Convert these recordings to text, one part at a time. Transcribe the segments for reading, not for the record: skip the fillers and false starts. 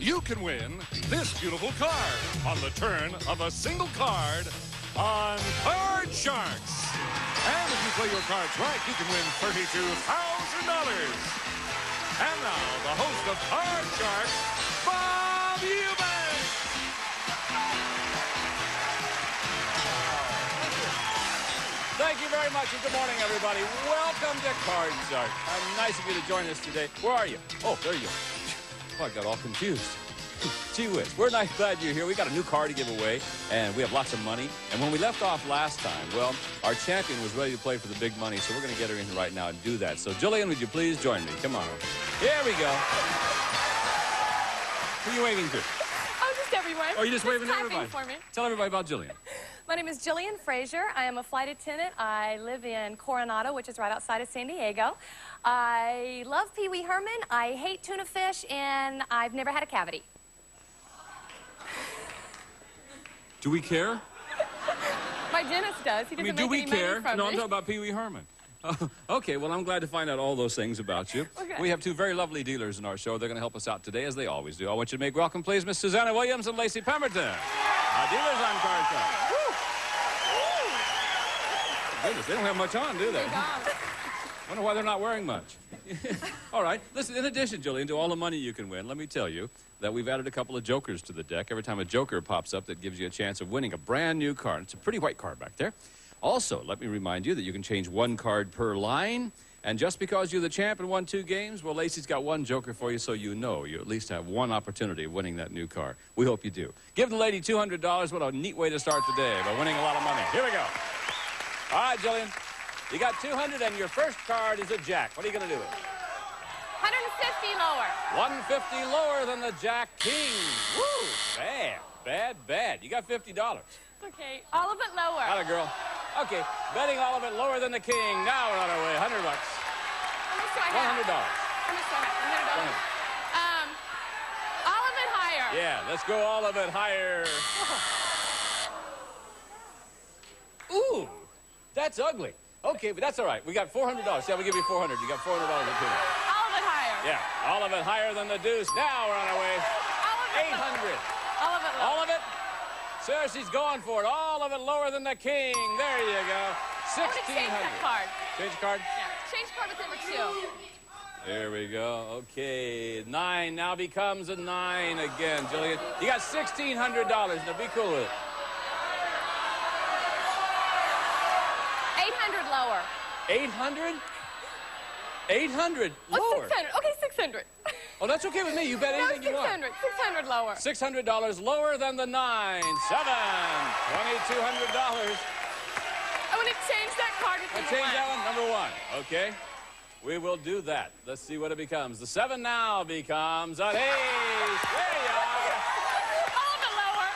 you can win this beautiful card on the turn of a single card on Card Sharks. And if you play your cards right, you can win $32,000. And now, the host of Card Sharks, Bob Eubanks. Thank you very much, and good morning, everybody. Welcome to Card Sharks. Nice of you to join us today. Where are you? Oh, there you are. Oh, I got all confused. Gee whiz, we're nice glad you're here. We got a new car to give away, and we have lots of money. And when we left off last time, well, our champion was ready to play for the big money, so we're going to get her in right now and do that. So, Jillian, would you please join me? Come on. Here we go. Who are you waving to? Oh, just everyone. Oh, you're just waving to everybody? For me. Tell everybody about Jillian. My name is Jillian Frazier. I am a flight attendant. I live in Coronado, which is right outside of San Diego. I love Pee Wee Herman. I hate tuna fish, and I've never had a cavity. Do we care? My dentist does. He doesn't do we make any care? money from No, me. I'm talking about Pee Wee Herman. Okay, well, I'm glad to find out all those things about you. Okay. We have two very lovely dealers in our show. They're going to help us out today, as they always do. I want you to make welcome, please, Miss Susanna Williams and Lacey Pemberton. Our dealers on Card Sharks. Goodness, they don't have much on, do they? Wonder why they're not wearing much. All right. Listen, in addition, Jillian, to all the money you can win, let me tell you that we've added a couple of jokers to the deck. Every time a joker pops up, that gives you a chance of winning a brand new card. It's a pretty white card back there. Also, let me remind you that you can change one card per line. And just because you're the champ and won 2 games, well, Lacey's got one joker for you, so you know you at least have one opportunity of winning that new car. We hope you do. Give the lady $200. What a neat way to start the day by winning a lot of money. Here we go. All right, Jillian. You got 200, and your first card is a jack. What are you going to do with it? 150 lower. 150 lower than the Jack King. Woo! Bad, bad, bad. You got $50. Okay, all of it lower. Atta girl. Okay, betting all of it lower than the King. Now we're on our way. $100. How much do I have? $100. How much do I have? $100. All of it higher. Yeah, let's go all of it higher. Ooh, that's ugly. Okay, but that's all right. We got $400. Yeah, we'll give you $400. You got $400 in tuna. All of it higher. Yeah, all of it higher than the deuce. Now we're on our way. All of it 800. All of it lower. All of it? Sir, she's going for it. All of it lower than the King. There you go. I want to change 1,600. that card. Change the card? Yeah, change card with number 2. There we go. Okay, 9 now becomes a 9 again, Jillian. You got $1,600. Now be cool with it. 800 lower. 800? 800 lower. Oh, 600. Okay, 600. Oh, that's okay with me. You bet No, anything you want. 600. 600 lower. $600 lower than the 9. 7. $2,200. I want to change that card with number 1. Change that one, number 1. Okay. We will do that. Let's see what it becomes. The 7 now becomes an 8. There you are. All of it lower.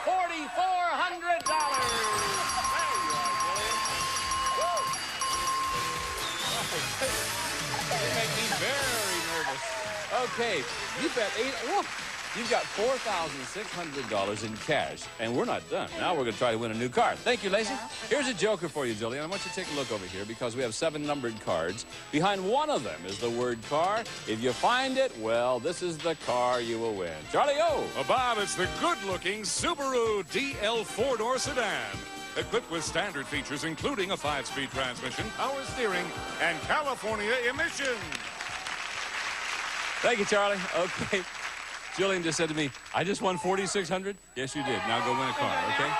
$4,400. There you are, Jillian. You make me very nervous. Okay, you bet 8. Whoa. You've got $4,600 in cash, and we're not done. Now we're going to try to win a new car. Thank you, Lacey. Here's a joker for you, Jillian. I want you to take a look over here because we have 7 numbered cards. Behind one of them is the word car. If you find it, well, this is the car you will win. Charlie O. Bob, it's the good-looking Subaru DL 4-door sedan. Equipped with standard features, including a 5-speed transmission, power steering, and California emissions. Thank you, Charlie. Okay. Jillian just said to me, I just won $4,600. Yes, you did. Now go win a car, okay?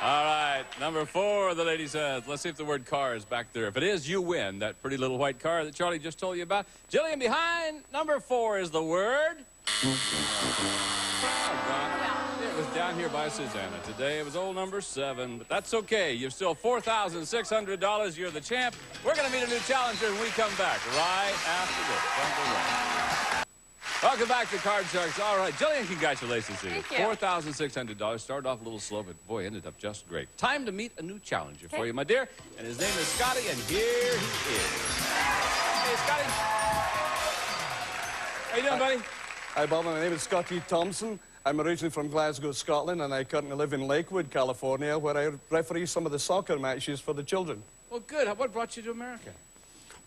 All right, number 4, the lady says. Let's see if the word car is back there. If it is, you win that pretty little white car that Charlie just told you about. Jillian, behind number 4 is the word. It was down here by Susanna. Today it was old number 7, but that's okay. You're still $4,600. You're the champ. We're going to meet a new challenger when we come back right after this. Welcome back to Card Sharks. All right, Jillian, congratulations to you. Thank you. $4,600. Started off a little slow, but boy, ended up just great. Time to meet a new challenger for you, my dear. And his name is Scotty, and here he is. Hey, Scotty. How you doing, buddy? Hi, Bob. My name is Scotty Thompson. I'm originally from Glasgow, Scotland, and I currently live in Lakewood, California, where I referee some of the soccer matches for the children. Well, good. What brought you to America?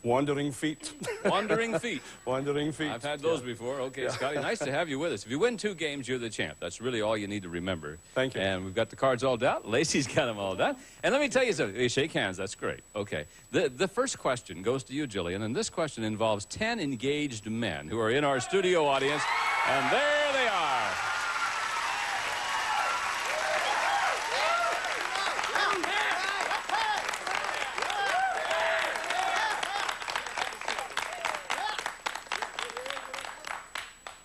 Wandering feet. Wandering feet. Wandering feet. I've had those before. Okay, Scotty, nice to have you with us. If you win 2 games, you're the champ. That's really all you need to remember. Thank you. And we've got the cards all down. Lacey's got them all done. And let me tell you something. You shake hands. That's great. Okay. The first question goes to you, Jillian, and this question involves 10 engaged men who are in our studio audience, and there they are.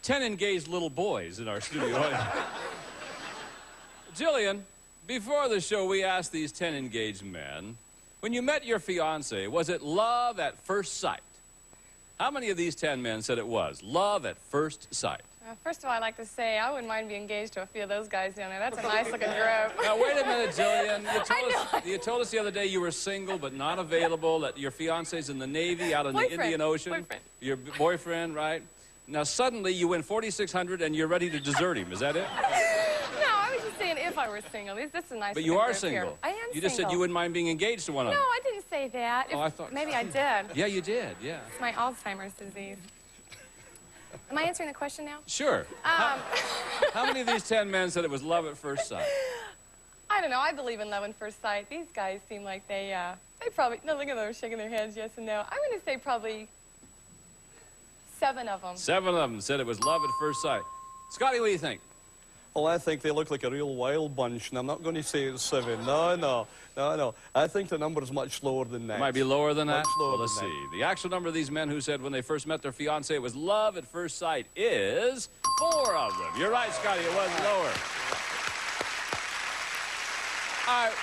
Ten engaged little boys in our studio audience. Jillian, before the show, we asked these 10 engaged men, when you met your fiance, was it love at first sight? How many of these 10 men said it was love at first sight? First of all, I'd like to say I wouldn't mind being engaged to a few of those guys down there. That's a nice-looking group. Now, wait a minute, Jillian. You told us the other day you were single but not available, that your fiance's in the Navy out in the Indian Ocean. Boyfriend. Your boyfriend, right? Now, suddenly, you win $4,600 and you're ready to desert him. Is that it? No, I was just saying if I were single. This is a nice But you are group single. here. I am You just said you wouldn't mind being engaged to one of No, them. I didn't say that. Oh, I thought... Maybe I did. Yeah, you did, yeah. It's my Alzheimer's disease. Am I answering the question now? Sure. How many of these 10 men said it was love at first sight? I don't know. I believe in love at first sight. These guys seem like they probably... No, look at them shaking their heads yes and no. I'm going to say probably 7 of them. 7 of them said it was love at first sight. Scotty, what do you think? Well, I think they look like a real wild bunch, and I'm not going to say it's 7. No. I think the number is much lower than that. It might be lower than that? Much lower Well, let's than see. The actual number of these men who said when they first met their fiancé it was love at first sight is 4 of them. You're right, Scotty, it was lower. All right,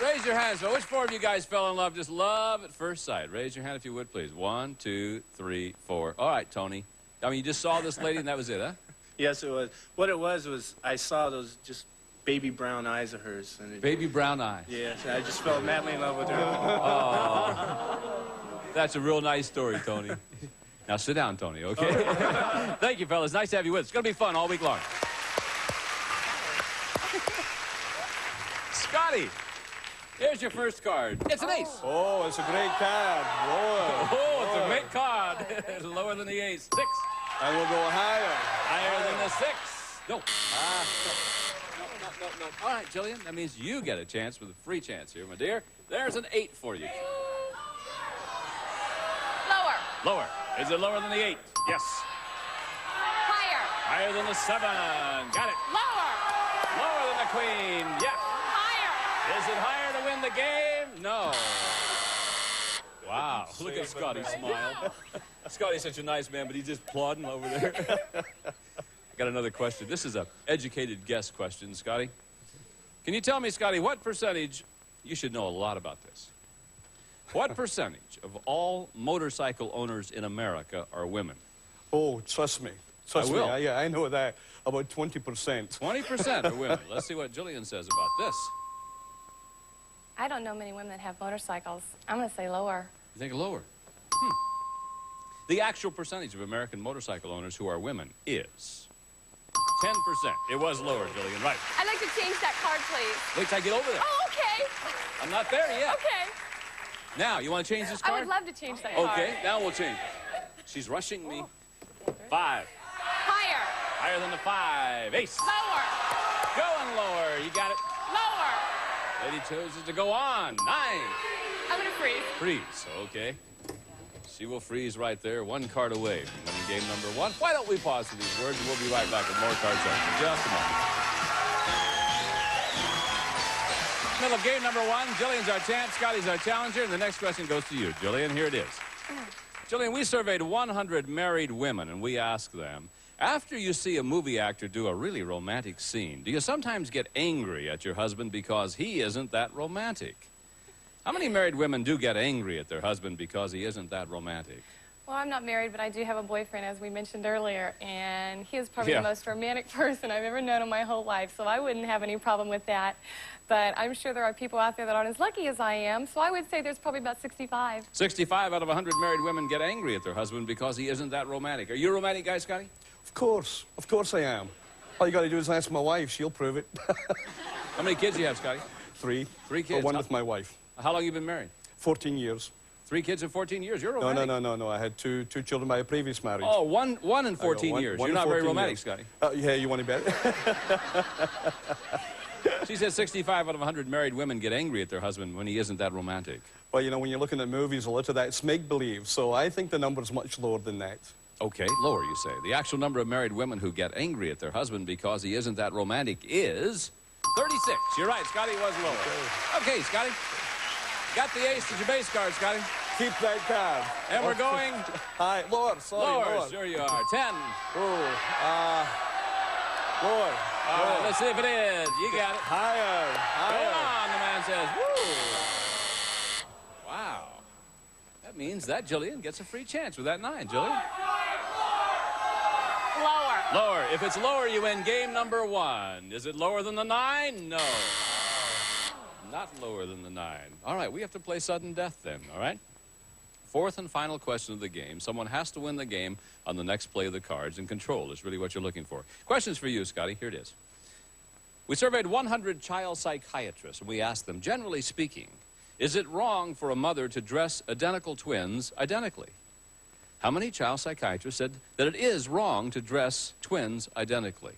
raise your hands. So which 4 of you guys fell in love, just love at first sight? Raise your hand if you would, please. 1, 2, 3, 4. All right, Tony. I mean, you just saw this lady and that was it, huh? Yes, it was. What it was I saw those just baby brown eyes of hers. And it, Baby brown eyes. yes, I just fell madly in love with her. Oh, that's a real nice story, Tony. Now sit down, Tony, okay? Thank you, fellas. Nice to have you with us. It's going to be fun all week long. Scotty, here's your first card. It's an ace. Oh, it's a great card. Oh, it's a great card. It's lower than the ace. 6. And we'll go higher. Higher than the 6. No. No. All right, Jillian, that means you get a chance with a free chance here, my dear. There's an 8 for you. Lower. Lower. Is it lower than the 8? Yes. Higher. Higher than the 7. Got it. Lower. Lower than the queen. Yeah. Higher. Is it higher to win the game? No. Wow. Look at Scotty smile. Scotty's such a nice man, but he's just plodding over there. I got another question. This is a educated guess question, Scotty. Can you tell me, Scotty, what percentage, you should know a lot about this, what percentage of all motorcycle owners in America are women? Oh, trust me. Trust I will. me. I know that. About 20%. 20% are women. Let's see what Jillian says about this. I don't know many women that have motorcycles. I'm going to say lower. You think lower? The actual percentage of American motorcycle owners who are women is 10%. It was lower, Jillian, right. I'd like to change that card, please. Wait till I get over there. Oh, okay. I'm not there yet. Okay. Now, you want to change this card? I would love to change that card. Okay, now we'll change. She's rushing me. 5. Higher. Higher than the 5. Ace. Lower. Going lower. You got it. Lower. Lady chooses to go on. 9. I'm going to freeze. Freeze. Okay. She will freeze right there, 1 card away from winning game number 1. Why don't we pause for these words, and we'll be right back with more card sharks in just a moment. Middle of game number 1. Jillian's our champ, Scotty's our challenger, and the next question goes to you. Jillian, here it is. Jillian, we surveyed 100 married women, and we asked them, after you see a movie actor do a really romantic scene, do you sometimes get angry at your husband because he isn't that romantic? How many married women do get angry at their husband because he isn't that romantic? Well, I'm not married, but I do have a boyfriend, as we mentioned earlier, and he is probably Yeah. the most romantic person I've ever known in my whole life, so I wouldn't have any problem with that. But I'm sure there are people out there that aren't as lucky as I am, so I would say there's probably about 65. 65 out of 100 married women get angry at their husband because he isn't that romantic. Are you a romantic guy, Scotty? Of course I am. All you got to do is ask my wife. She'll prove it. How many kids do you have, Scotty? 3. 3 kids. One with my wife. How long have you been married? 14 years. 3 kids in 14 years. You're No, romantic. no. I had two children by a previous marriage. Oh, one in 14 years. One You're in not very 14 romantic, years. Scotty. Yeah, you want to bet? She says 65 out of 100 married women get angry at their husband when he isn't that romantic. Well, you know, when you're looking at movies, a lot of that's make-believe, so I think the number's much lower than that. Okay, lower, you say. The actual number of married women who get angry at their husband because he isn't that romantic is 36. You're right, Scotty was lower. Okay, Scotty. Got the ace as your base card, Scotty. Keep that card. And we're going... High, lower, sorry, Lower, sure you are. 10. Lower. All right, let's see if it is. You got it. Higher. Go on, the man says. Woo! Wow. That means that Jillian gets a free chance with that 9. Jillian? Lower. Lower. If it's lower, you win game number 1. Is it lower than the 9? No. Not lower than the 9. All right, we have to play sudden death then, all right? 4th and final question of the game. Someone has to win the game on the next play of the cards, and control is really what you're looking for. Questions for you, Scotty. Here it is. We surveyed 100 child psychiatrists, and we asked them, generally speaking, is it wrong for a mother to dress identical twins identically? How many child psychiatrists said that it is wrong to dress twins identically?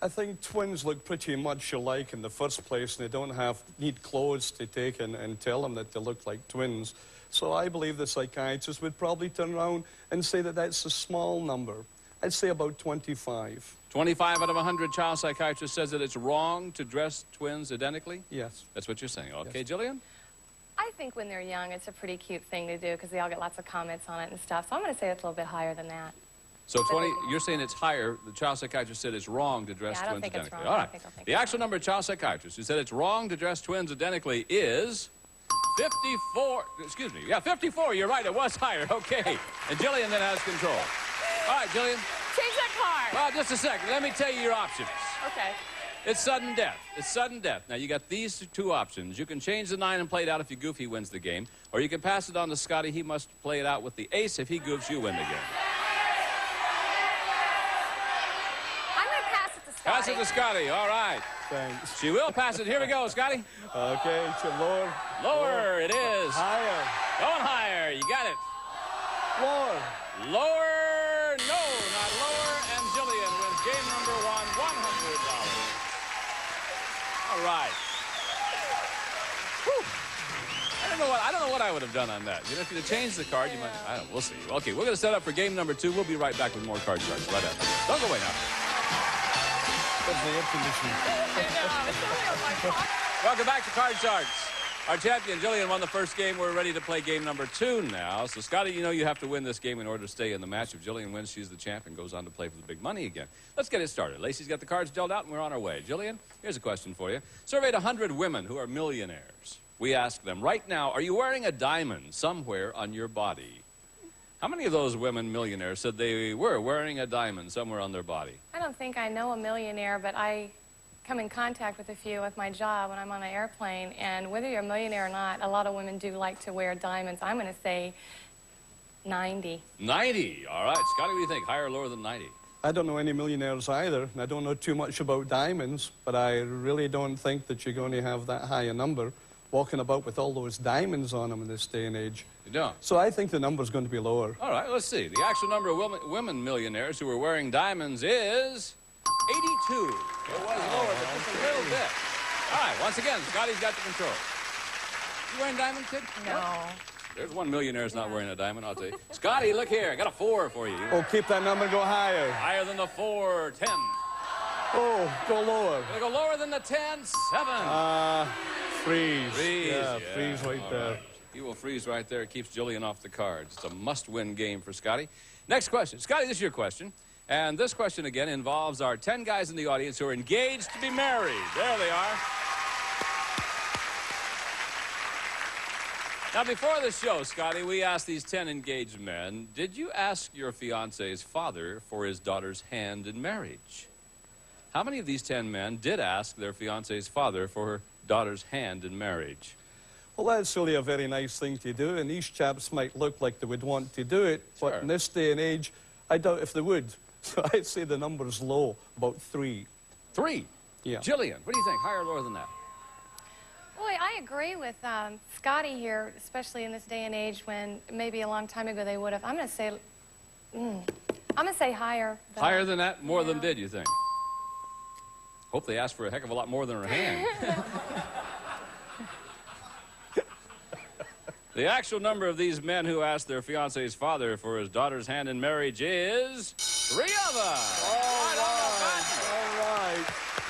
I think twins look pretty much alike in the first place, and they don't need clothes to take and tell them that they look like twins. So I believe the psychiatrist would probably turn around and say that that's a small number. I'd say about 25. 25 out of 100 child psychiatrists says that it's wrong to dress twins identically? Yes. That's what you're saying. Okay, Yes. Jillian? I think when they're young, it's a pretty cute thing to do because they all get lots of comments on it and stuff. So I'm going to say it's a little bit higher than that. So 20, you're saying it's higher. The child psychiatrist said it's wrong to dress Yeah, I don't twins think it's identically. wrong. All I right. think The it's actual number of child psychiatrists who said it's wrong to dress twins identically is 54. Excuse me. Yeah, 54. You're right. It was higher. Okay. And Jillian then has control. All right, Jillian. Change that card. Well, just a second. Let me tell you your options. Okay. It's sudden death. It's sudden death. Now, you got these 2 options. You can change the 9 and play it out if you goof, he wins the game. Or you can pass it on to Scotty. He must play it out with the ace. If he goofs, you win the game. I'm going to pass it to Scotty. Pass it to Scotty. All right. Thanks. She will pass it. Here we go, Scotty. Okay, to lower. Lower. It is. Higher. Going higher. You got it. Lower. Lower. No, not lower. And Jillian wins game number 1, $100. All right. Whew. I don't know what I would have done on that. You know, if you'd have changed the card, you might. I don't know. We'll see. Okay, we're going to set up for game number 2. We'll be right back with more card sharks right after. Don't go away now. That's the air conditioning. Welcome back to Card Sharks. Our champion, Jillian, won the first game. We're ready to play game number 2 now. So, Scotty, you know you have to win this game in order to stay in the match. If Jillian wins, she's the champ and goes on to play for the big money again. Let's get it started. Lacey's got the cards dealt out, and we're on our way. Jillian, here's a question for you. Surveyed 100 women who are millionaires. We asked them, right now, are you wearing a diamond somewhere on your body? How many of those women millionaires said they were wearing a diamond somewhere on their body? I don't think I know a millionaire, but I come in contact with a few with my job when I'm on an airplane. And whether you're a millionaire or not, a lot of women do like to wear diamonds. I'm going to say 90. 90. All right. Scotty, what do you think? Higher or lower than 90? I don't know any millionaires either, and I don't know too much about diamonds, but I really don't think that you're going to have that high a number walking about with all those diamonds on them in this day and age. You don't? So I think the number's going to be lower. All right, let's see. The actual number of women millionaires who are wearing diamonds is 82. It was lower, but just a little bit. All right, once again, Scotty's got the control. You wearing diamond, kid? No. There's one millionaire who's not wearing a diamond, I'll tell you. Scotty, look here. I got a 4 for you. Oh, keep that number, go higher. Higher than the 4, 10. Oh, go lower. Gonna go lower than the 10, 7. Freeze. Freeze. Yeah, freeze right all there. right. He will freeze right there. It keeps Jillian off the cards. It's a must-win game for Scotty. Next question. Scotty, this is your question. And this question, again, involves our 10 guys in the audience who are engaged to be married. There they are. Now, before the show, Scotty, we asked these 10 engaged men, did you ask your fiancé's father for his daughter's hand in marriage? How many of these 10 men did ask their fiancé's father for her daughter's hand in marriage? Well, that's really a very nice thing to do, and these chaps might look like they would want to do it, Sure. but in this day and age, I doubt if they would. So I'd say the number's low, about 3. 3. Yeah. Jillian, what do you think? Higher or lower than that? Well, Actually, I agree with Scotty here, especially in this day and age when maybe a long time ago they would have. I'm going to say higher. Higher than that? More than bid, you think? Hope they asked for a heck of a lot more than her hand. The actual number of these men who asked their fiancé's father for his daughter's hand in marriage is 3 of them. All right.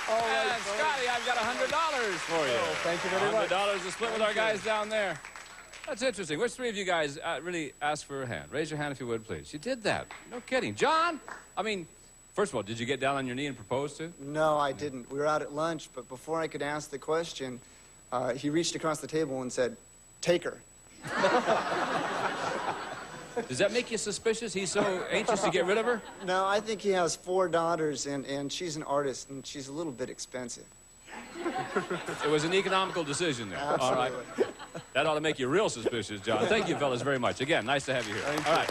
And Scotty, I've got $100 for you. Oh, thank you very much. $100 to split with our guys down there. That's interesting. Which 3 of you guys really asked for a hand? Raise your hand if you would, please. You did that. No kidding. John, I mean, first of all, did you get down on your knee and propose to? No, I didn't. We were out at lunch, but before I could ask the question, he reached across the table and said, "Take her." Does that make you suspicious? He's so anxious to get rid of her? No, I think he has 4 daughters, and she's an artist, and she's a little bit expensive. It was an economical decision there. Absolutely. All right. That ought to make you real suspicious, John. Thank you, fellas, very much. Again, nice to have you here. Thank All you. right.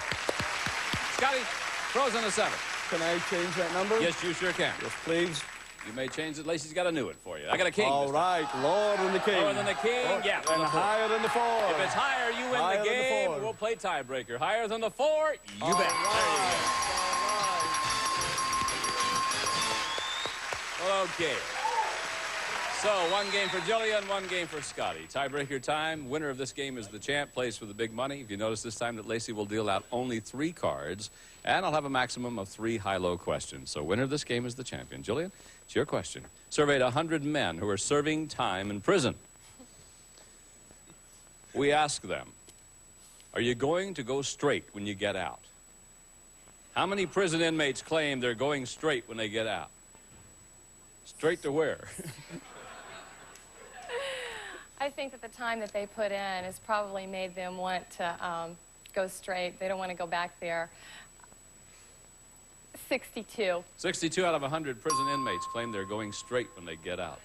Scotty, throws on a 7. Can I change that number? Yes, you sure can. Yes, please. You may change it. Lacey's got a new one for you. I got a king. All right, lower than the king. Lower than the king, yeah. And higher than the 4. If it's higher, you win Higher the than the game. 4. We'll play tiebreaker. Higher than the 4, you bet. Well, okay. So, 1 game for Jillian, 1 game for Scotty. Tiebreaker time. Winner of this game is the champ, plays for the big money. If you notice this time that Lacey will deal out only 3 cards, and I'll have a maximum of 3 high-low questions. So, winner of this game is the champion. Jillian, it's your question. Surveyed 100 men who are serving time in prison. We ask them, are you going to go straight when you get out? How many prison inmates claim they're going straight when they get out? Straight to where? I think that the time that they put in has probably made them want to go straight. They don't want to go back there. 62. 62 out of 100 prison inmates claim they're going straight when they get out.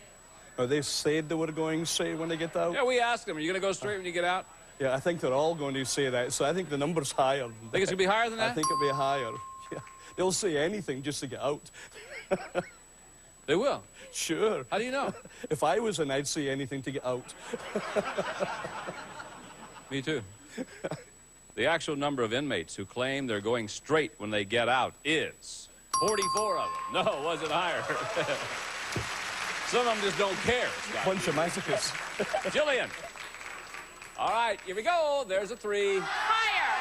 Oh, they said they were going straight when they get out? Yeah, we asked them, are you going to go straight when you get out? Yeah, I think they're all going to say that, so I think the number's higher. Think it's going to be higher than that? I think it'll be higher. Yeah. They'll say anything just to get out. They will? Sure. How do you know? If I was in, I'd say anything to get out. Me too. The actual number of inmates who claim they're going straight when they get out is 44 of them. No, it wasn't higher. Some of them just don't care, Scott. Bunch of masochists. Jillian. All right, here we go. There's a 3. Higher.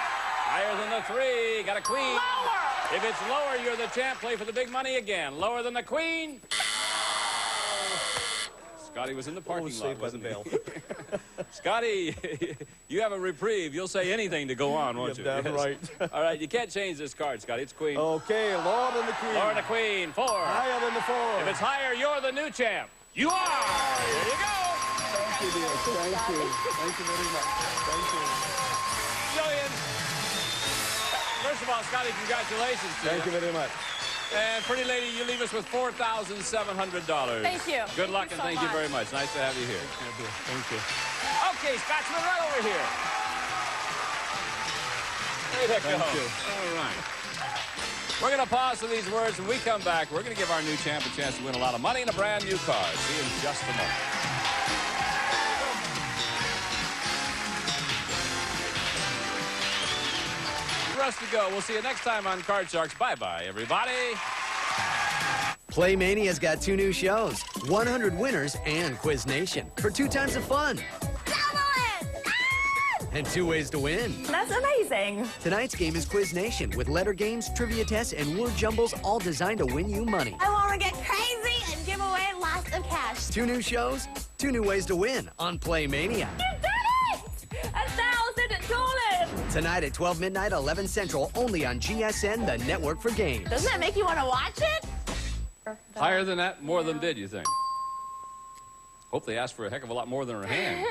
Higher than the 3. Got a queen. Lower. If it's lower, you're the champ. Play for the big money again. Lower than the queen. Scotty was in the parking lot, Saved by the wasn't he? bell. Scotty, you have a reprieve. You'll say anything to go on, won't you? You're damn right. All right, you can't change this card, Scotty. It's queen. Okay, lower than the queen. Lower than the queen. 4. Higher than the 4. If it's higher, you're the new champ. You are. There you go. Thank you, dear. Thank you. Thank you very much. Thank you. Jillian. First of all, Scotty, congratulations to Thank you very much. And pretty lady, you leave us with $4,700. Thank you. Good luck, and Thank you so thank you much. very much. Nice to have you here. Thank you. Okay, Scotsman, right over here. Way to go. Thank you. All right. We're going to pause for these words. When we come back, we're going to give our new champ a chance to win a lot of money and a brand new car. See you in just a moment. The rest to go. We'll see you next time on Card Sharks. Bye-bye, everybody. Playmania's got 2 new shows, 100 Winners and Quiz Nation, for 2 times the fun. And 2 ways to win. That's amazing. Tonight's game is Quiz Nation, with letter games, trivia tests, and word jumbles, all designed to win you money. I want to get crazy and give away lots of cash. 2 new shows, 2 new ways to win on Playmania. You did it! $1,000. Tonight at 12 midnight, 11 Central, only on GSN, the network for games. Doesn't that make you want to watch it? Higher than that, more than bid, you think? Hope they asked for a heck of a lot more than her hand.